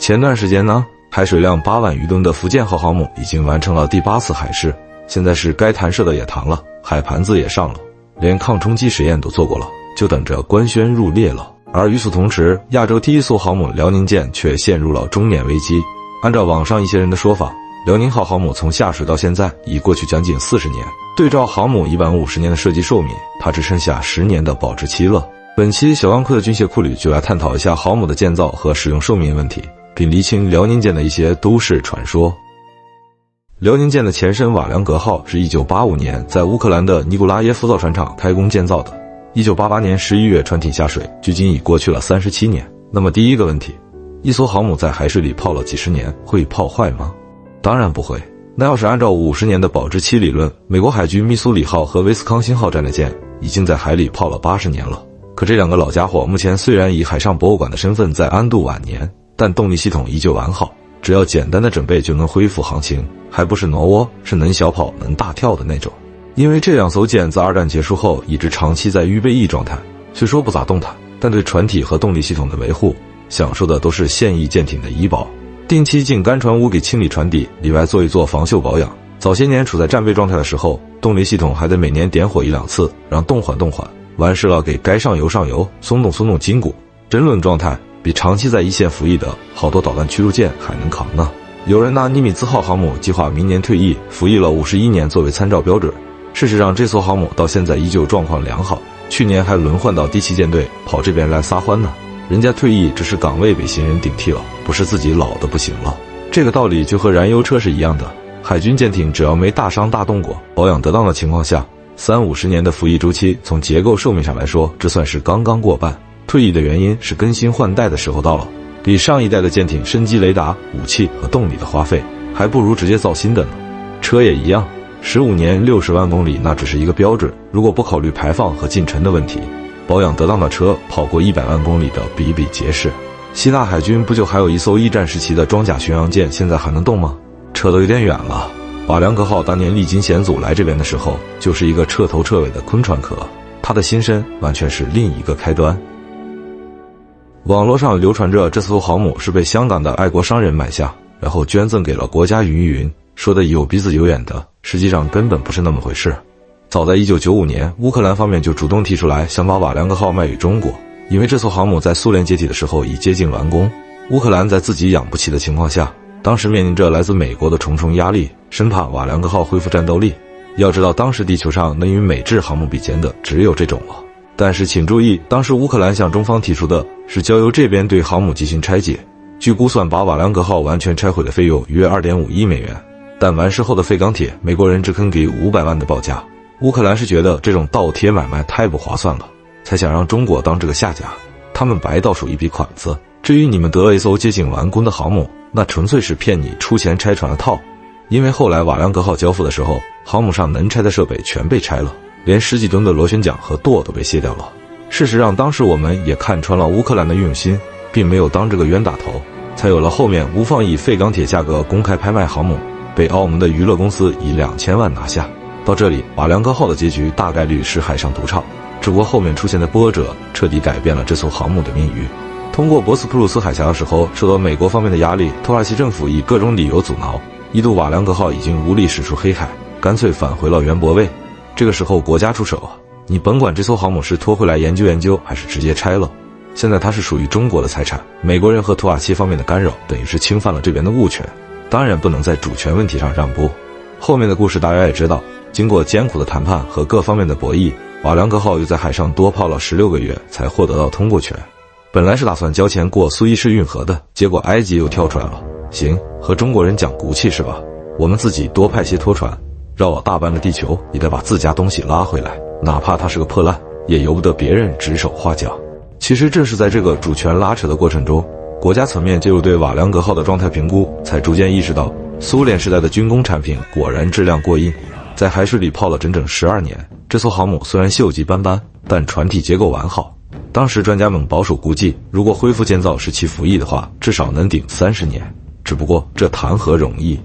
前段时间呢，排水量8万余吨的福建号航母已经完成了第8次海试，现在是该弹射的也弹了，海盘子也上了，连抗冲击实验都做过了，就等着官宣入列了。而与此同时，亚洲第一艘航母辽宁舰却陷入了中年危机。按照网上一些人的说法，辽宁号航母从下水到现在已过去将近40年，对照航母150年的设计寿命，它只剩下10年的保质期了。本期小钢盔的军械库里就来探讨一下航母的建造和使用寿命问题，并厘清辽宁舰的一些都市传说。辽宁舰的前身瓦良格号是1985年在乌克兰的尼古拉耶夫造船厂开工建造的，1988年11月船体下水，距今已过去了37年。那么第一个问题，一艘航母在海水里泡了几十年，会泡坏吗？当然不会。那要是按照50年的保质期理论，美国海军密苏里号和威斯康星号战列舰已经在海里泡了80年了。可这两个老家伙目前虽然以海上博物馆的身份在安度晚年，但动力系统依旧完好，只要简单的准备就能恢复航行，还不是挪窝，是能小跑能大跳的那种。因为这两艘舰自2战结束后一直长期在预备役状态，虽说不咋动弹，但对船体和动力系统的维护享受的都是现役舰艇的医保，定期进干船坞给清理船底，里外做一做防锈保养。早些年处在战备状态的时候，动力系统还得每年点火1-2次，让动缓动缓，完事了给该上油上油，松动筋骨。真论状态，比长期在一线服役的好多导弹驱逐舰还能扛呢。有人拿尼米兹号航母计划明年退役，服役了51年作为参照标准。事实上，这艘航母到现在依旧状况良好，去年还轮换到第7舰队跑这边来撒欢呢。人家退役只是岗位被新人顶替了，不是自己老的不行了。这个道理就和燃油车是一样的，海军舰艇只要没大伤大动过，保养得当的情况下，30-50年的服役周期，从结构寿命上来说，这算是刚刚过半。退役的原因是更新换代的时候到了，比上一代的舰艇升级雷达、武器和动力的花费，还不如直接造新的呢。车也一样，15年60万公里那只是一个标准，如果不考虑排放和进程的问题，保养得当的车跑过100万公里的比比皆是。希腊海军不就还有一艘1战时期的装甲巡洋舰，现在还能动吗？扯得有点远了。瓦良格号当年历经险阻来这边的时候，就是一个彻头彻尾的昆船壳，它的新身完全是另一个开端。网络上流传着这艘航母是被香港的爱国商人买下，然后捐赠给了国家云，说的有鼻子有眼的，实际上根本不是那么回事。早在1995年，乌克兰方面就主动提出来想把瓦良格号卖给中国，因为这艘航母在苏联解体的时候已接近完工，乌克兰在自己养不起的情况下，当时面临着来自美国的重重压力，生怕瓦良格号恢复战斗力。要知道当时地球上能与美制航母比肩的只有这种了。但是请注意，当时乌克兰向中方提出的是交由这边对航母进行拆解，据估算把瓦良格号完全拆毁的费用约2.5亿美元，但完事后的废钢铁美国人只肯给500万的报价。乌克兰是觉得这种倒贴买卖太不划算了，才想让中国当这个下家，他们白到手一笔款子。至于你们得了一艘接近完工的航母，那纯粹是骗你出钱拆船的套。因为后来瓦良格号交付的时候，航母上能拆的设备全被拆了，连10几吨的螺旋桨和舵都被卸掉了。事实上当时我们也看穿了乌克兰的用心，并没有当这个冤大头，才有了后面无放以废钢铁价格公开拍卖航母，被澳门的娱乐公司以2000万拿下。到这里，瓦良格号的结局大概率是海上赌场，只不过后面出现的波折彻底改变了这艘航母的命运。通过博斯普鲁斯海峡的时候，受到美国方面的压力，土耳其政府以各种理由阻挠，一度瓦良格号已经无力驶出黑海，干脆返回了原泊位。这个时候国家出手啊，你甭管这艘航母是拖回来研究还是直接拆了，现在它是属于中国的财产，美国人和土耳其方面的干扰等于是侵犯了这边的物权，当然不能在主权问题上让步。后面的故事大家也知道，经过艰苦的谈判和各方面的博弈，瓦良格号又在海上多泡了16个月才获得到通过权。本来是打算交钱过苏伊士运河的，结果埃及又跳出来了，行，和中国人讲骨气是吧？我们自己多派些拖船，绕了大半个地球也得把自家东西拉回来，哪怕它是个破烂，也由不得别人指手画脚。其实正是在这个主权拉扯的过程中，国家层面介入对瓦良格号的状态评估，才逐渐意识到苏联时代的军工产品果然质量过硬。在海水里泡了整整12年，这艘航母虽然锈迹斑斑，但船体结构完好。当时专家们保守估计，如果恢复建造使其服役的话，至少能顶30年。只不过这谈何容易？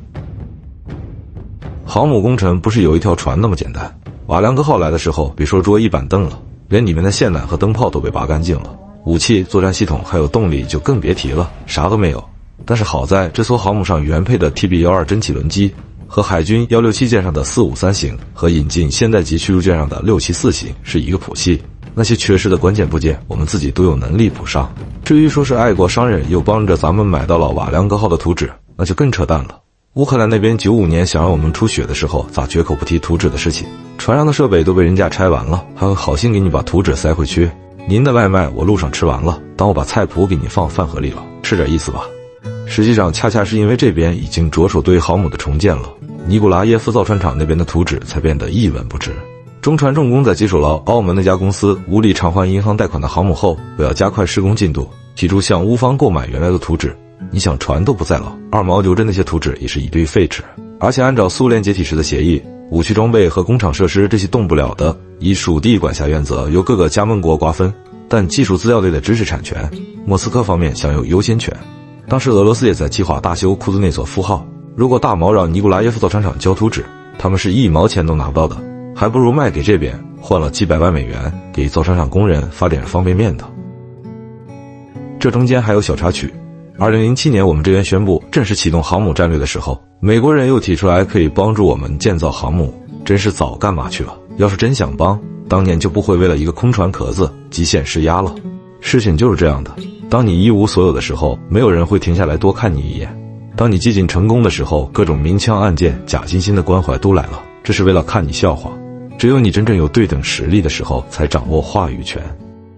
航母工程不是有一条船那么简单。瓦良格号来的时候，别说桌椅板凳了，连里面的线缆和灯泡都被拔干净了，武器、作战系统还有动力就更别提了，啥都没有。但是好在这艘航母上原配的 TB-12真起轮机和海军167舰上的453型和引进现代级驱逐舰上的674型是一个谱系，那些缺失的关键部件我们自己都有能力补上。至于说是爱国商人又帮着咱们买到了瓦良格号的图纸，那就更扯淡了。乌克兰那边95年想让我们出血的时候，咋绝口不提图纸的事情？船上的设备都被人家拆完了，还会好心给你把图纸塞回去。您的外卖我路上吃完了，当我把菜谱给你放饭盒里了，吃点意思吧。实际上恰恰是因为这边已经着手对航母的重建了，尼古拉耶夫造船厂那边的图纸才变得一文不值。中船重工在接手了澳门那家公司无力偿还银行贷款的航母后，为了加快施工进度，提出向乌方购买原来的图纸。你想船都不在了，2毛留着那些图纸也是一堆废纸。而且按照苏联解体时的协议，武器装备和工厂设施这些动不了的，以属地管辖原则由各个加盟国瓜分，但技术资料类的知识产权，莫斯科方面享有优先权。当时俄罗斯也在计划大修库兹内佐夫号，如果大毛让尼古拉耶夫造船厂交图纸，他们是1毛钱都拿不到的，还不如卖给这边，换了几百万美元给造船厂工人发点方便面的。这中间还有小插曲。2007年我们这边宣布正式启动航母战略的时候，美国人又提出来可以帮助我们建造航母，真是早干嘛去了。要是真想帮，当年就不会为了一个空船壳子极限施压了。事情就是这样的，当你一无所有的时候，没有人会停下来多看你一眼。当你接近成功的时候，各种明枪暗箭假惺惺的关怀都来了，这是为了看你笑话。只有你真正有对等实力的时候，才掌握话语权。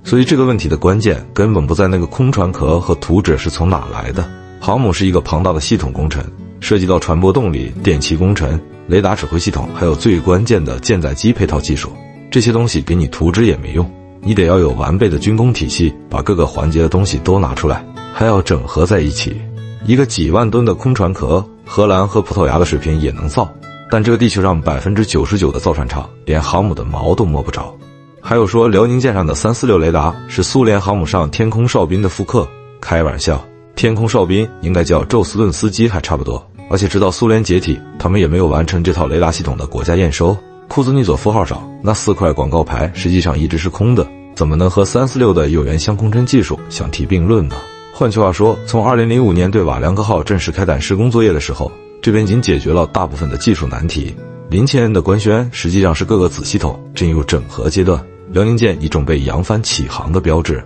所以这个问题的关键根本不在那个空船壳和图纸是从哪来的。航母是一个庞大的系统工程，涉及到船舶动力、电气工程、雷达指挥系统，还有最关键的舰载机配套技术。这些东西给你图纸也没用，你得要有完备的军工体系，把各个环节的东西都拿出来，还要整合在一起。一个几万吨的空船壳，荷兰和葡萄牙的水平也能造，但这个地球上99%的造船厂连航母的毛都摸不着。还有说辽宁舰上的346雷达是苏联航母上天空哨兵的复刻，开玩笑，天空哨兵应该叫宙斯顿斯基还差不多。而且直到苏联解体，他们也没有完成这套雷达系统的国家验收。库兹尼佐夫号上那4块广告牌实际上一直是空的，怎么能和346的有源相空针技术相提并论呢？换句话说，从2005年对瓦良格号正式开展施工作业的时候，这边已经解决了大部分的技术难题。林前人的官宣实际上是各个子系统正入整合阶段，辽宁舰已准备扬帆起航的标志。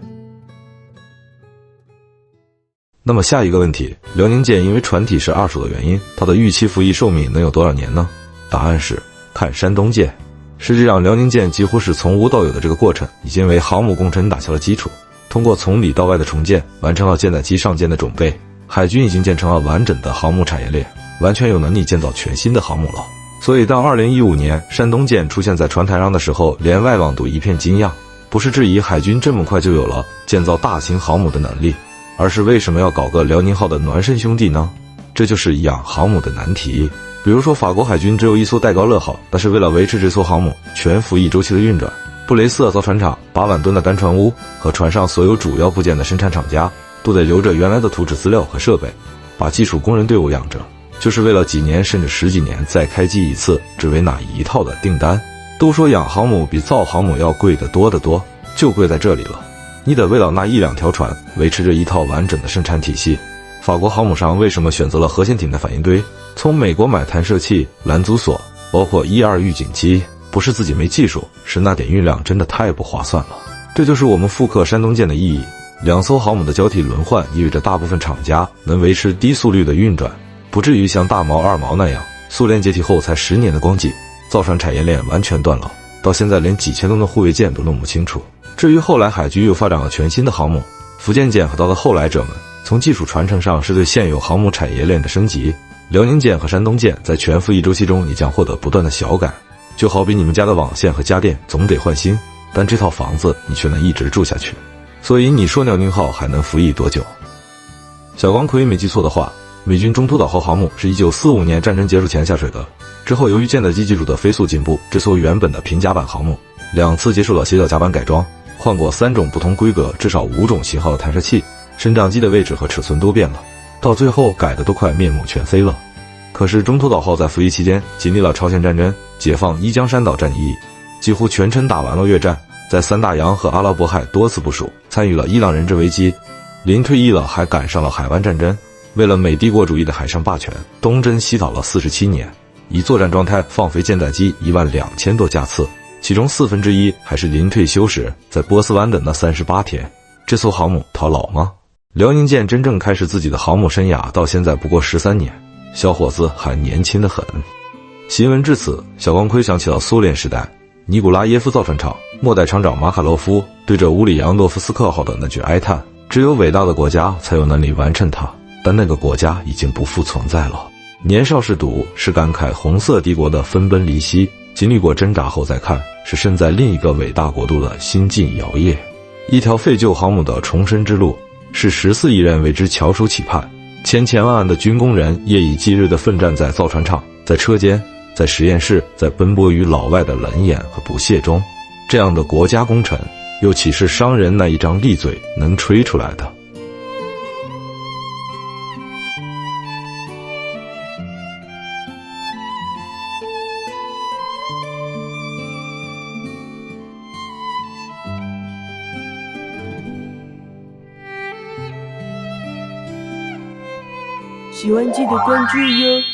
那么下一个问题，辽宁舰因为船体是2手的原因，它的预期服役寿命能有多少年呢？答案是看山东舰。实际上辽宁舰几乎是从无到有的这个过程，已经为航母工程打下了基础。通过从里到外的重建，完成了舰载机上舰的准备，海军已经建成了完整的航母产业链，完全有能力建造全新的航母了。所以当2015年山东舰出现在船台上的时候，连外网都一片惊讶，不是质疑海军这么快就有了建造大型航母的能力，而是为什么要搞个辽宁号的孪生兄弟呢？这就是养航母的难题。比如说法国海军只有一艘戴高乐号，但是为了维持这艘航母全服役周期的运转，布雷斯尔造船厂8万吨的单船坞和船上所有主要部件的生产厂家都得留着原来的图纸资料和设备，把技术工人队伍养着，就是为了几年甚至10几年再开机一次，只为那一套的订单。都说养航母比造航母要贵得多得多，就贵在这里了。你得为了那1、2条船维持着一套完整的生产体系。法国航母上为什么选择了核潜艇的反应堆？从美国买弹射器、拦阻索，包括1、2预警机，不是自己没技术，是那点运量真的太不划算了。这就是我们复刻山东舰的意义。2艘航母的交替轮换意味着大部分厂家能维持低速率的运转，不至于像大毛2毛那样，苏联解体后才10年的光景，造船产业链完全断了，到现在连几千吨的护卫舰都弄不清楚。至于后来海军又发展了全新的航母福建舰和它的后来者们，从技术传承上是对现有航母产业链的升级。辽宁舰和山东舰在全服役周期中也将获得不断的小改，就好比你们家的网线和家电总得换新，但这套房子你却能一直住下去。所以你说辽宁号还能服役多久？小光奎没记错的话，美军中途岛号航母是1945年战争结束前下水的，之后由于舰载机技术的飞速进步，这艘原本的平甲板航母2次接受了斜角甲板改装，换过3种不同规格至少5种型号的弹射器，升降机的位置和尺寸都变了，到最后改的都快面目全非了。可是中途岛号在服役期间经历了朝鲜战争、解放伊江山岛战役，几乎全程打完了越战，在三大洋和阿拉伯海多次部署，参与了伊朗人质危机，临退役了还赶上了海湾战争。为了美帝国主义的海上霸权，东征西讨了47年，以作战状态放飞舰载机12000多架次，其中1/4还是临退休时在波斯湾的那38天。这艘航母讨老吗？辽宁舰真正开始自己的航母生涯到现在不过13年，小伙子还年轻得很。新闻至此，小光辉想起了苏联时代尼古拉耶夫造船厂末代厂长马卡洛夫对着乌里扬诺夫斯克号的那句哀叹：只有伟大的国家才有能力完成它，但那个国家已经不复存在了。年少是赌，是感慨红色帝国的分崩离析，经历过挣扎后再看，是身在另一个伟大国度的心境摇曳。一条废旧航母的重生之路，是14亿人为之翘首企盼，千千万万的军工人夜以继日地奋战在造船厂，在车间，在实验室，在奔波于老外的冷眼和不屑中。这样的国家工程，又岂是商人那一张利嘴能吹出来的？喜欢记得关注哟。